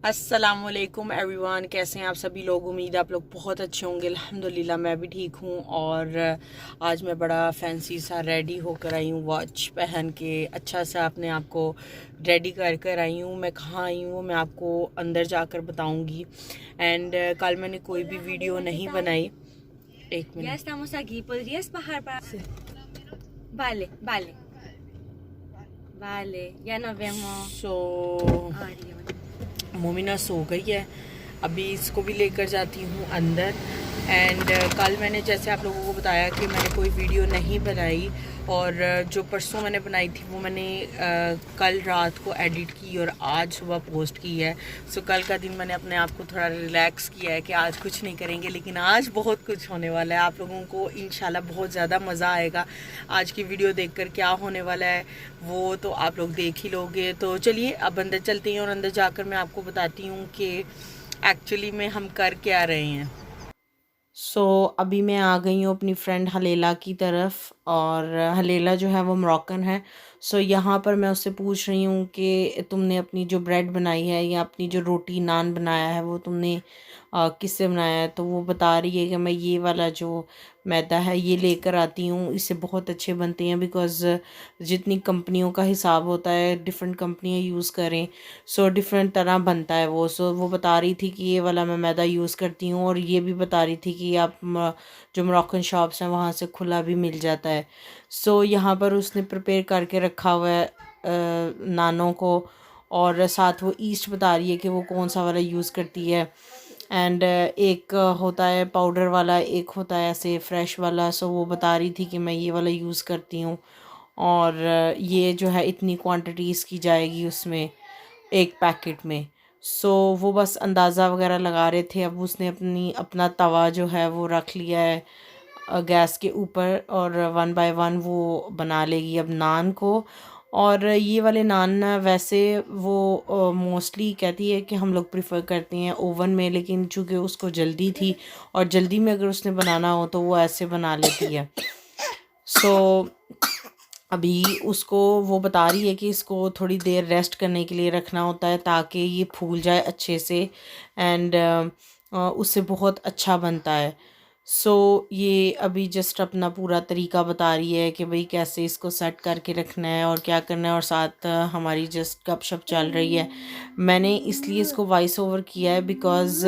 अस्सलामुअलैकुम एवरीवन, कैसे हैं आप सभी लोग। उम्मीद है आप लोग बहुत अच्छे होंगे। अल्हम्दुलिल्लाह मैं भी ठीक हूँ। और आज मैं बड़ा फैंसी सा रेडी होकर आई हूँ, वॉच पहन के अच्छा सा अपने आप को रेडी कर कर आई हूँ। मैं कहाँ आई हूँ वो मैं आपको अंदर जाकर बताऊँगी। एंड कल मैंने कोई भी वीडियो नहीं बनाई। एक Ya minute. estamos aquí. ¿Podrías bajar para...? Vale, vale, vale. Ya nos vemos. सो Adiós. मोमिना सो गई है, अभी इसको भी लेकर जाती हूँ अंदर। एंड कल मैंने जैसे आप लोगों को बताया कि मैंने कोई वीडियो नहीं बनाई, और जो परसों मैंने बनाई थी वो मैंने कल रात को एडिट की और आज सुबह पोस्ट की है। सो कल का दिन मैंने अपने आप को थोड़ा रिलैक्स किया है कि आज कुछ नहीं करेंगे, लेकिन आज बहुत कुछ होने वाला है। आप लोगों को इंशाल्लाह बहुत ज़्यादा मज़ा आएगा। आज की वीडियो देखकर क्या होने वाला है वो तो आप लोग देख ही लोगे। तो चलिए अब अंदर चलते हैं और अंदर जाकर मैं आपको बताती हूँ कि एक्चुअली में हम कर क्या रहे हैं। अभी मैं आ गई हूँ अपनी फ्रेंड हलेला की तरफ, और हलेला जो है वो मोरक्कन है। यहाँ पर मैं उससे पूछ रही हूँ कि तुमने अपनी जो ब्रेड बनाई है या अपनी जो रोटी नान बनाया है वो तुमने किससे बनाया है। तो वो बता रही है कि मैं ये वाला जो मैदा है ये लेकर आती हूँ, इससे बहुत अच्छे बनते हैं। बिकॉज़ जितनी कंपनियों का हिसाब होता है, डिफरेंट कंपनियाँ यूज़ करें, डिफरेंट तरह बनता है वो। वो बता रही थी कि ये वाला मैं मैदा यूज़ करती हूँ, और ये भी बता रही थी कि आप जो मोरक्कन शॉप्स हैं वहाँ से खुला भी मिल जाता है। यहाँ पर उसने प्रिपेयर करके रखा हुआ है नानों को, और साथ वो ईस्ट बता रही है कि वो कौन सा वाला यूज़ करती है। एंड एक होता है पाउडर वाला, एक होता है ऐसे फ्रेश वाला। वो बता रही थी कि मैं ये वाला यूज़ करती हूँ, और ये जो है इतनी क्वांटिटीज़ की जाएगी उसमें एक पैकेट में। वो बस अंदाज़ा वगैरह लगा रहे थे। अब उसने अपना तवा जो है वो रख लिया है गैस के ऊपर, और वन बाय वन वो बना लेगी अब नान को। और ये वाले नान ना वैसे वो मोस्टली कहती है कि हम लोग प्रिफ़र करते हैं ओवन में, लेकिन चूँकि उसको जल्दी थी और जल्दी में अगर उसने बनाना हो तो वो ऐसे बना लेती है। अभी उसको वो बता रही है कि इसको थोड़ी देर रेस्ट करने के लिए रखना होता है ताकि ये फूल जाए अच्छे से। एंड उससे बहुत अच्छा बनता है। ये अभी जस्ट अपना पूरा तरीका बता रही है कि भाई कैसे इसको सेट करके रखना है और क्या करना है, और साथ हमारी जस्ट गपशप चल रही है। मैंने इसलिए इसको वॉइस ओवर किया है बिकॉज़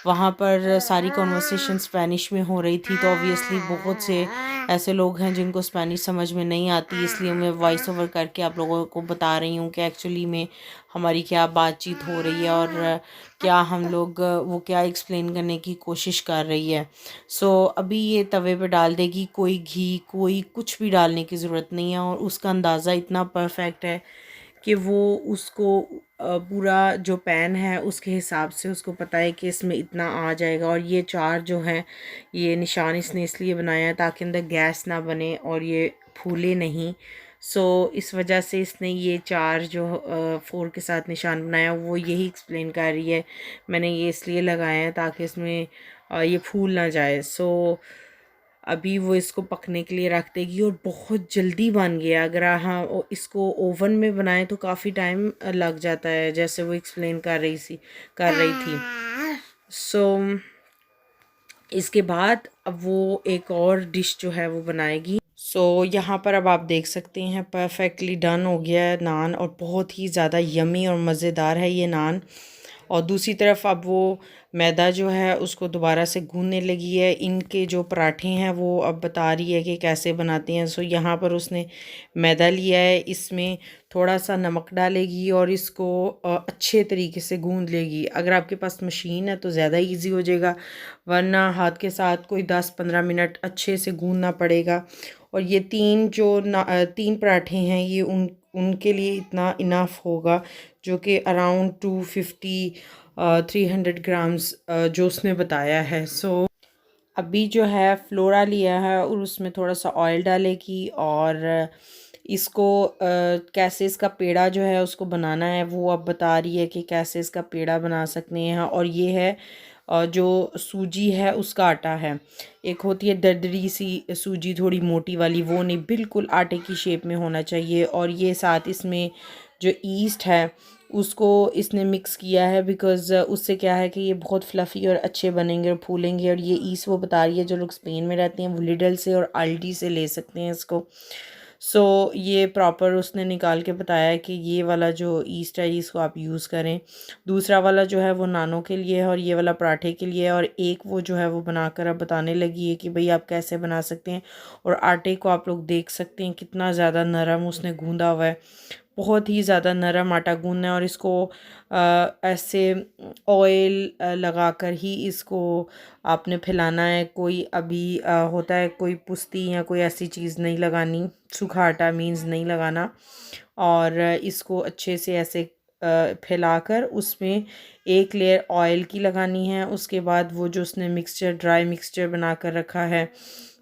वहाँ पर सारी कॉन्वर्सेशन स्पेनिश में हो रही थी, तो ऑब्वियसली बहुत से ऐसे लोग हैं जिनको स्पेनिश समझ में नहीं आती, इसलिए मैं वॉइस ओवर करके आप लोगों को बता रही हूँ कि एक्चुअली में हमारी क्या बातचीत हो रही है, और क्या हम लोग वो क्या एक्सप्लेन करने की कोशिश कर रही है। अभी ये तवे पे डाल देगी, कोई घी कोई कुछ भी डालने की ज़रूरत नहीं है, और उसका अंदाज़ा इतना परफेक्ट है कि वो उसको पूरा जो पैन है उसके हिसाब से उसको पता है कि इसमें इतना आ जाएगा। और ये चार जो हैं ये निशान इसने इसलिए बनाया है ताकि अंदर गैस ना बने और ये फूले नहीं। इस वजह से इसने ये चार जो फोर के साथ निशान बनाया वो यही एक्सप्लेन कर रही है। मैंने ये इसलिए लगाया है ताकि इसमें ये फूल ना जाए। अभी वो इसको पकने के लिए रख देगी, और बहुत जल्दी बन गया। अगर हाँ इसको ओवन में बनाए तो काफ़ी टाइम लग जाता है, जैसे वो एक्सप्लेन कर रही थी। इसके बाद अब वो एक और डिश जो है वो बनाएगी। यहाँ पर अब आप देख सकते हैं परफेक्टली डन हो गया है नान, और बहुत ही ज़्यादा यमी और मज़ेदार है ये नान। और दूसरी तरफ अब वो मैदा जो है उसको दोबारा से गूंदने लगी है। इनके जो पराठे हैं वो अब बता रही है कि कैसे बनाते हैं। यहाँ पर उसने मैदा लिया है, इसमें थोड़ा सा नमक डालेगी और इसको अच्छे तरीके से गूंद लेगी। अगर आपके पास मशीन है तो ज़्यादा इजी हो जाएगा, वरना हाथ के साथ कोई 10-15 मिनट अच्छे से गूंदना पड़ेगा। और ये तीन पराठे हैं, ये उनके लिए इतना इनफ होगा, जो कि अराउंड 250 300 ग्राम्स जो उसने बताया है। अभी जो है फ्लोरा लिया है और उसमें थोड़ा सा ऑयल डालेगी, और इसको कैसे इसका पेड़ा जो है उसको बनाना है वो अब बता रही है कि कैसे इसका पेड़ा बना सकते हैं। और ये है जो सूजी है उसका आटा है। एक होती है दरदरी सी सूजी, थोड़ी मोटी वाली, वो नहीं, बिल्कुल आटे की शेप में होना चाहिए। और ये साथ इसमें जो ईस्ट है उसको इसने मिक्स किया है, बिकॉज़ उससे क्या है कि ये बहुत फ्लफ़ी और अच्छे बनेंगे और फूलेंगे। और ये ईस्ट वो बता रही है जो लोग स्पेन में रहते हैं वो लिडल से और अल्डी से ले सकते हैं इसको। सो ये प्रॉपर उसने निकाल के बताया है कि ये वाला जो ईस्ट है इसको आप यूज़ करें। दूसरा वाला जो है वो नानों के लिए है और ये वाला पराठे के लिए है। और एक वो जो है वो बनाकर अब बताने लगी है कि भाई आप कैसे बना सकते हैं। और आटे को आप लोग देख सकते हैं कितना ज़्यादा नरम उसने गूंदा हुआ है, बहुत ही ज़्यादा नरम आटा गूंदना है। और इसको ऐसे ऑयल लगाकर ही इसको आपने फैलाना है। कोई अभी होता है कोई पुस्ती या कोई ऐसी चीज़ नहीं लगानी, सूखा आटा मीन्स नहीं लगाना। और इसको अच्छे से ऐसे फैलाकर उसमें एक लेयर ऑयल की लगानी है। उसके बाद वो जो उसने मिक्सचर ड्राई मिक्सचर बना कर रखा है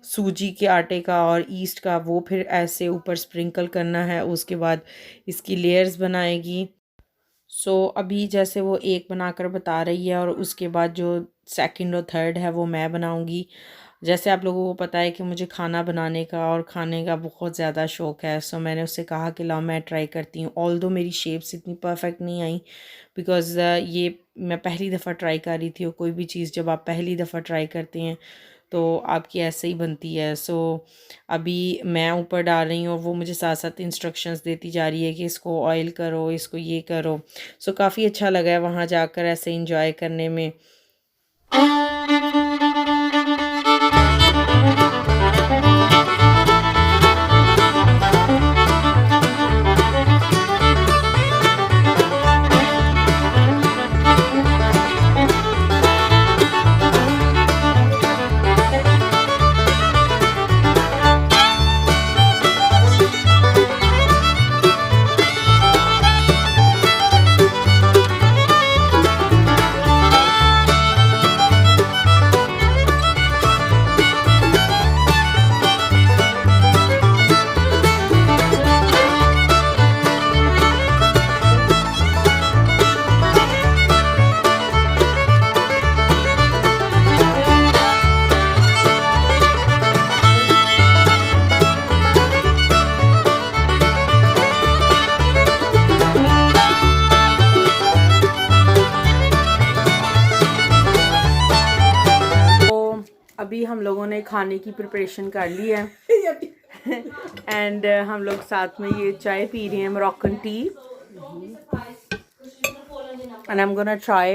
सूजी के आटे का और ईस्ट का, वो फिर ऐसे ऊपर स्प्रिंकल करना है। उसके बाद इसकी लेयर्स बनाएगी। सो अभी जैसे वो एक बनाकर बता रही है और उसके बाद जो सेकंड और थर्ड है वो मैं बनाऊंगी। जैसे आप लोगों को पता है कि मुझे खाना बनाने का और खाने का बहुत ज़्यादा शौक़ है। सो मैंने उससे कहा कि लाओ मैं ट्राई करती हूँ। ऑल्दो मेरी शेप्स इतनी परफेक्ट नहीं आई, बिकॉज़ ये मैं पहली दफ़ा ट्राई कर रही थी। और कोई भी चीज़ जब आप पहली दफ़ा ट्राई करते हैं तो आपकी ऐसे ही बनती है। सो अभी मैं ऊपर डाल रही हूँ और वो मुझे साथ साथ इंस्ट्रक्शंस देती जा रही है कि इसको ऑयल करो, इसको ये करो। सो काफ़ी अच्छा लगा है वहाँ जाकर ऐसे इंजॉय करने में। अभी हम लोगों ने खाने की प्रिपरेशन कर ली है एंड हम लोग साथ में ये चाय पी रहे हैं, Moroccan T. And I am gonna try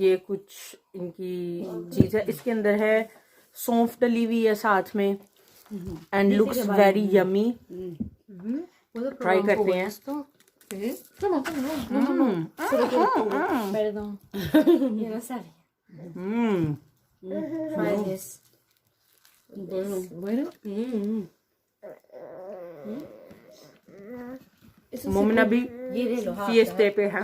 ये कुछ इनकी चीज़ है, इसके अंदर है सौंफ डली हुई है साथ में and looks very yummy. Try करते हैं। Perdón. Yo no sabía. Try this. Bueno. मोमना भी fiesta पे है।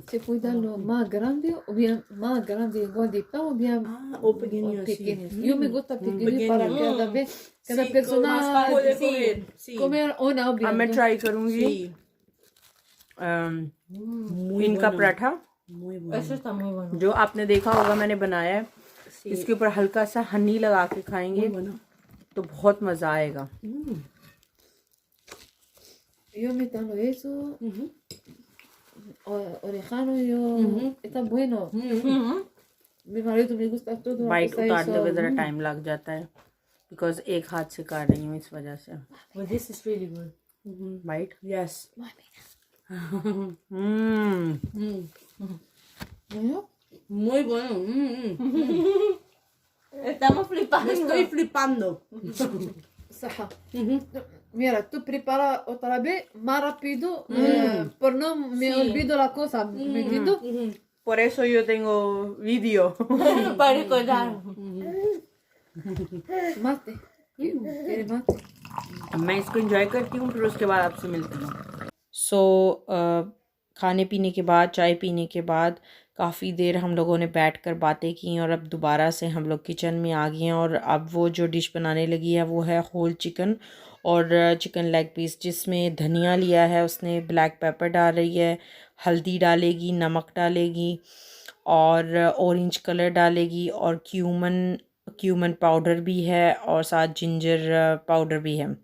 Se puede dar lo más grande o bien más grande igual de pan o bien O pequeños, pequeños. sí. Yo me gusta pequeño pequeño. para cada vez, cada Sí, persona más fácil de comer, sí. comer una o अब bien. मैं try करूँगी Sí. Muy इनका bueno. Paratha Muy bueno. Eso está muy bueno. जो आपने देखा होगा मैंने बनाया है। Sí. इसके ऊपर हल्का सा हनी लगा के खाएंगे Muy bueno. तो बहुत मज़ा आएगा। Yo me dando eso, Ujú. orejano, yo está bueno. Mi marido me gusta todo. Byte aunque sea उतारने में eso. ज़रा टाइम लग जाता है बिकॉज एक हाथ से काट रही हूँ इस वजह से। But this is really good. Byte Yes. ¿No? Muy bueno. Estamos flipando. Me estoy flipando. Saha. Mira, tú prepara otra vez más rápido, por no me olvido la cosa, ¿me entiendo? por eso yo tengo vídeo। Para recordar. Mate. ¿Quieres mate? अब मैं इसको enjoy करती हूँ फिर उसके बाद आपसे मिलती हूँ। सो खाने पीने के बाद, चाय पीने के बाद काफ़ी देर हम लोगों ने बैठकर बातें की और अब दोबारा से हम लोग किचन में आ गए हैं। और अब वो जो डिश बनाने लगी है वो है होल चिकन और चिकन लेग पीस, जिसमें धनिया लिया है उसने, ब्लैक पेपर डाल रही है, हल्दी डालेगी, नमक डालेगी और ऑरेंज कलर डालेगी और क्यूमन पाउडर भी है और साथ जिंजर पाउडर भी है।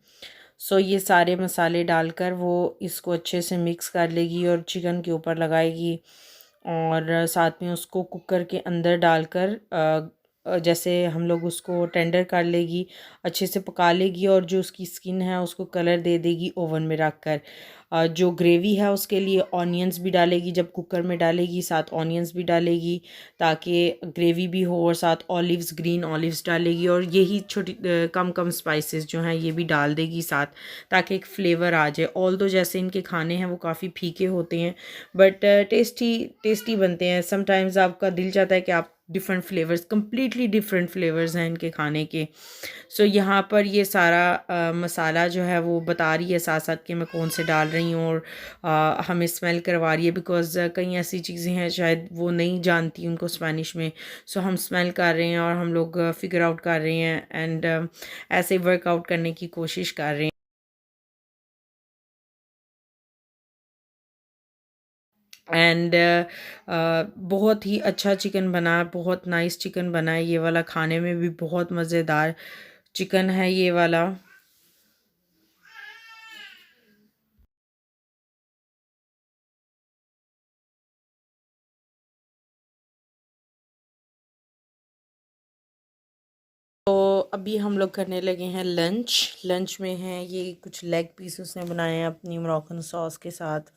सो ये सारे मसाले डालकर वो इसको अच्छे से मिक्स कर लेगी और चिकन के ऊपर लगाएगी और साथ में उसको कुकर के अंदर डालकर जैसे हम लोग उसको टेंडर कर लेगी, अच्छे से पका लेगी और जो उसकी स्किन है उसको कलर दे देगी ओवन में रख कर। जो ग्रेवी है उसके लिए ऑनियंस भी डालेगी, जब कुकर में डालेगी साथ ऑनियंस भी डालेगी ताकि ग्रेवी भी हो, और साथ ऑलिव्स, ग्रीन ऑलिव्स डालेगी और यही छोटी कम कम स्पाइसेस जो हैं ये भी डाल देगी साथ, ताकि एक फ्लेवर आ जाए। ऑल्दो जैसे इनके खाने हैं वो काफ़ी फीके होते हैं बट टेस्टी बनते हैं। समटाइम्स आपका दिल चाहता है कि आप different flavours, completely different flavours हैं इनके खाने के। सो यहाँ पर ये सारा मसाला जो है वो बता रही है साथ साथ कि मैं कौन से डाल रही हूँ और हमें स्मेल करवा रही है, बिकॉज़ कई ऐसी चीज़ें हैं शायद वो नहीं जानती उनको स्पेनिश में। सो हम स्मेल कर रहे हैं और हम लोग फिगर आउट कर रहे हैं एंड ऐसे वर्कआउट करने की कोशिश कर रहे हैं। एंड बहुत ही अच्छा चिकन बना, बहुत नाइस चिकन बना है ये वाला, खाने में भी बहुत मज़ेदार चिकन है ये वाला। तो अभी हम लोग करने लगे हैं लंच में है ये कुछ लेग पीस उसने बनाए हैं अपनी मोरक्कन सॉस के साथ।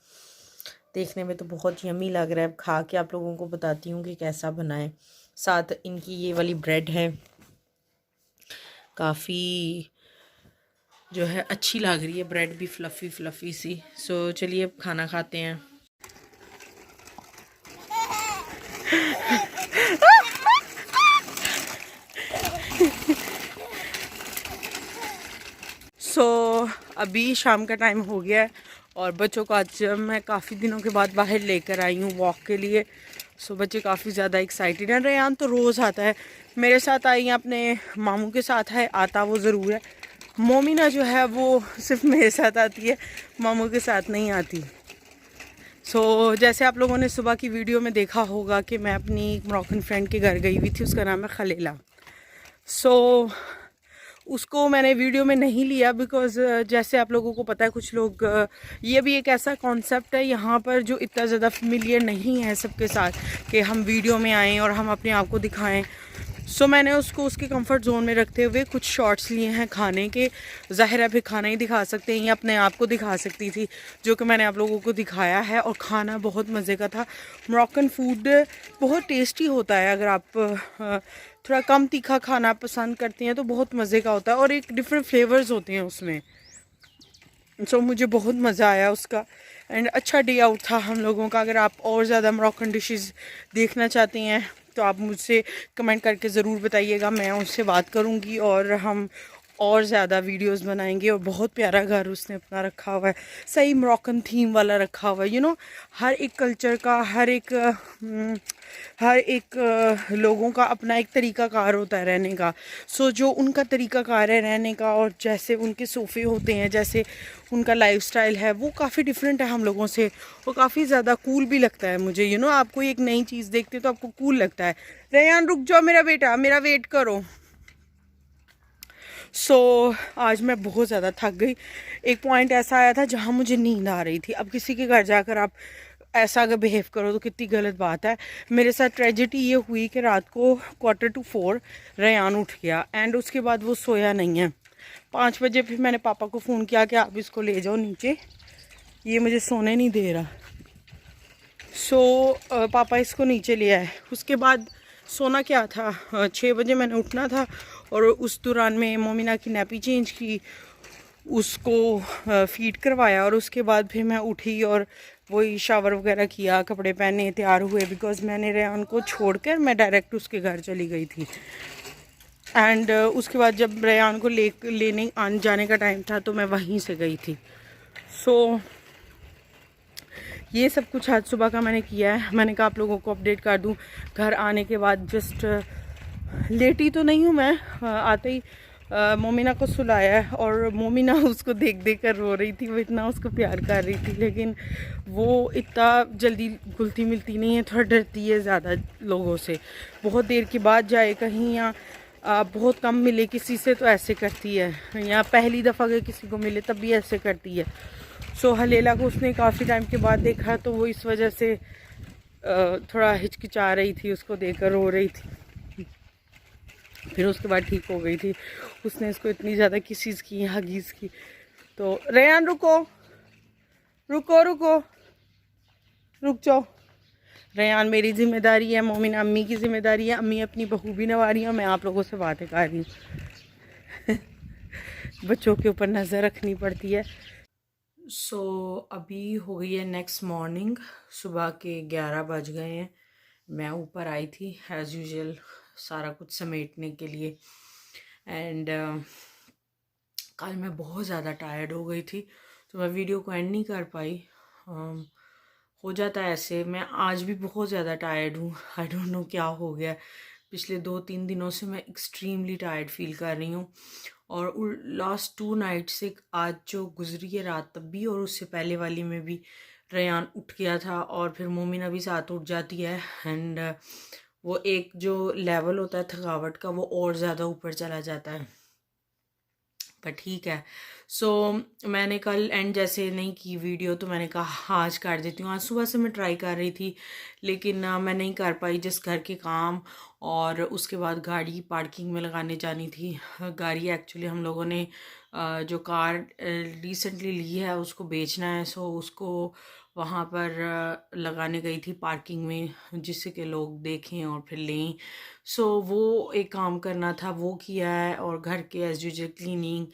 देखने में तो बहुत यमी लग रहा है, अब खा के आप लोगों को बताती हूँ कि कैसा बना है। साथ इनकी ये वाली ब्रेड है, काफ़ी जो है अच्छी लग रही है, ब्रेड भी फ्लफ़ी सी। सो चलिए अब खाना खाते हैं। अभी शाम का टाइम हो गया है और बच्चों को आज मैं काफ़ी दिनों के बाद बाहर लेकर आई हूँ वॉक के लिए। बच्चे काफ़ी ज़्यादा एक्साइटेड हैं। रेयान तो रोज़ आता है मेरे साथ, आई हैं अपने मामू के साथ है, आता वो ज़रूर है। मोमिना जो है वो सिर्फ मेरे साथ आती है, मामू के साथ नहीं आती। जैसे आप लोगों ने सुबह की वीडियो में देखा होगा कि मैं अपनी मोरक्कन फ्रेंड के घर गई हुई थी, उसका नाम है खलीला। उसको मैंने वीडियो में नहीं लिया बिकॉज़ जैसे आप लोगों को पता है कुछ लोग, ये भी एक ऐसा कॉन्सेप्ट है यहाँ पर जो इतना ज़्यादा फेमिलियर नहीं है सबके साथ कि हम वीडियो में आएँ और हम अपने आप को दिखाएं। मैंने उसको उसके कंफर्ट जोन में रखते हुए कुछ शॉर्ट्स लिए हैं खाने के। ज़ाहिर है फिर खाना ही दिखा सकते हैं, या अपने आप को दिखा सकती थी, जो कि मैंने आप लोगों को दिखाया है। और खाना बहुत मज़े का था। मोरक्कन फूड बहुत टेस्टी होता है, अगर आप थोड़ा कम तीखा खाना पसंद करते हैं तो बहुत मज़े का होता है और एक डिफरेंट फ्लेवर्स होते हैं उसमें। मुझे बहुत मज़ा आया उसका एंड अच्छा डे आउट था हम लोगों का। अगर आप और ज़्यादा मोरक्कन डिशेस देखना चाहते हैं तो आप मुझसे कमेंट करके ज़रूर बताइएगा, मैं उससे बात करूँगी और हम और ज़्यादा वीडियोस बनाएंगे। और बहुत प्यारा घर उसने अपना रखा हुआ है, सही मोरक्कन थीम वाला रखा हुआ है। हर एक कल्चर का, हर एक लोगों का अपना एक तरीका कार होता है रहने का। जो उनका तरीका कार है रहने का और जैसे उनके सोफ़े होते हैं, जैसे उनका लाइफस्टाइल है, वो काफ़ी डिफरेंट है हम लोगों से और काफ़ी ज़्यादा कूल भी लगता है मुझे। आप कोई एक नई चीज़ देखते हो तो आपको कूल लगता है। रेयान रुक जाओ मेरा बेटा, मेरा वेट करो। आज मैं बहुत ज़्यादा थक गई। एक पॉइंट ऐसा आया था जहाँ मुझे नींद आ रही थी। अब किसी के घर जाकर आप ऐसा अगर बिहेव करो तो कितनी गलत बात है। मेरे साथ ट्रेजेडी ये हुई कि रात को 3:45 रेयान उठ गया एंड उसके बाद वो सोया नहीं है। 5 बजे फिर मैंने पापा को फ़ोन किया कि आप इसको ले जाओ नीचे, ये मुझे सोने नहीं दे रहा। पापा इसको नीचे ले आए। उसके बाद सोना क्या था, 6 बजे मैंने उठना था और उस दौरान में मोमिना की नैपी चेंज की, उसको फीड करवाया और उसके बाद फिर मैं उठी और वही शावर वगैरह किया, कपड़े पहने, तैयार हुए बिकॉज़ मैंने रेयान को छोड़कर मैं डायरेक्ट उसके घर चली गई थी। एंड उसके बाद जब रेयान को लेने आने जाने का टाइम था तो मैं वहीं से गई थी। ये सब कुछ आज सुबह का मैंने किया है। मैंने कहा आप लोगों को अपडेट कर दूं। घर आने के बाद जस्ट लेटी तो नहीं हूँ मैं, आते ही मोमिना को सुलाया है और मोमिना उसको देख देख कर रो रही थी। वो इतना उसको प्यार कर रही थी, लेकिन वो इतना जल्दी घुलती मिलती नहीं है, थोड़ा डरती है ज़्यादा लोगों से। बहुत देर के बाद जाए कहीं या बहुत कम मिले किसी से तो ऐसे करती है, या पहली दफ़ा अगर किसी को मिले तब भी ऐसे करती है। सो हलेला को उसने काफ़ी टाइम के बाद देखा तो वो इस वजह से थोड़ा हिचकिचा रही थी, उसको देखकर रो रही थी। फिर उसके बाद ठीक हो गई थी। उसने इसको इतनी ज़्यादा किसीज़ की, हगीज़ की। तो रेयान रुको रुको रुको रुक जाओ। रेयान मेरी ज़िम्मेदारी है, मोमिना अम्मी की ज़िम्मेदारी है। अम्मी अपनी बहू भी नवा रही है और मैं आप लोगों से बातें कर रही हूँ। बच्चों के ऊपर नज़र रखनी पड़ती है। सो अभी हो गई है नेक्स्ट मॉर्निंग, सुबह के 11 बज गए हैं। मैं ऊपर आई थी एज़ यूजुअल सारा कुछ समेटने के लिए। एंड कल मैं बहुत ज़्यादा टायर्ड हो गई थी तो मैं वीडियो को एंड नहीं कर पाई। हो जाता है ऐसे। मैं आज भी बहुत ज़्यादा टायर्ड हूँ, आई डोंट नो क्या हो गया। पिछले 2-3 दिनों से मैं एक्सट्रीमली टायर्ड फील कर रही हूँ। और लास्ट 2 नाइट से आज जो गुजरी है रात तब भी, और उससे पहले वाली में भी रेयान उठ गया था और फिर मोमिना भी साथ उठ जाती है। एंड वो एक जो लेवल होता है थकावट का वो और ज़्यादा ऊपर चला जाता है। पर ठीक है। सो मैंने कल एंड जैसे नहीं की वीडियो तो मैंने कहा आज कर देती हूँ। आज सुबह से मैं ट्राई कर रही थी लेकिन मैं नहीं कर पाई, जिस घर के काम और उसके बाद गाड़ी पार्किंग में लगाने जानी थी। गाड़ी एक्चुअली हम लोगों ने जो कार रिसेंटली ली है उसको बेचना है। सो उसको वहाँ पर लगाने गई थी पार्किंग में, जिससे कि लोग देखें और फिर लें। सो वो एक काम करना था, वो किया है। और घर के as usual cleaning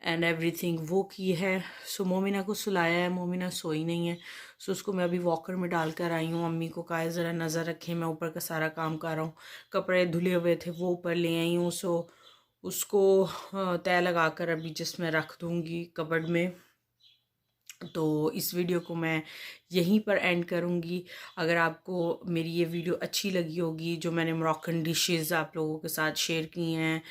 and everything वो की है। सो मोमिना को सुलाया है, मोमिना सोई नहीं है। सो उसको मैं अभी वॉकर में डाल कर आई हूँ। अम्मी को कहा ज़रा नज़र रखें, मैं ऊपर का सारा काम कर रहा हूँ। कपड़े धुले हुए थे वो ऊपर ले आई हूँ। सो उसको तय लगा कर अभी जिसमें रख दूँगी कबर्ड में। तो इस वीडियो को मैं यहीं पर एंड करूँगी। अगर आपको मेरी ये वीडियो अच्छी लगी होगी, जो मैंने मोरक्कन डिशेस आप लोगों के साथ शेयर की हैं,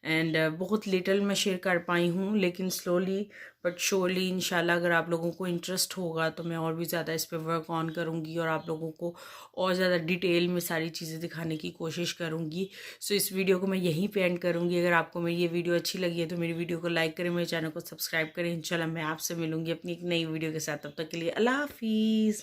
एंड बहुत लिटिल मैं शेयर कर पाई हूँ लेकिन स्लोली बट श्योरली इंशाल्लाह अगर आप लोगों को इंटरेस्ट होगा तो मैं और भी ज़्यादा इस पर वर्क ऑन करूँगी और आप लोगों को और ज़्यादा डिटेल में सारी चीज़ें दिखाने की कोशिश करूँगी। सो इस वीडियो को मैं यहीं पे एंड करूँगी। अगर आपको मेरी ये वीडियो अच्छी लगी है तो मेरी वीडियो को लाइक करें, मेरे चैनल को सब्सक्राइब करें। इंशाल्लाह मैं आपसे मिलूँगी अपनी एक नई वीडियो के साथ। तब तक के लिए अल्लाह हाफिज़।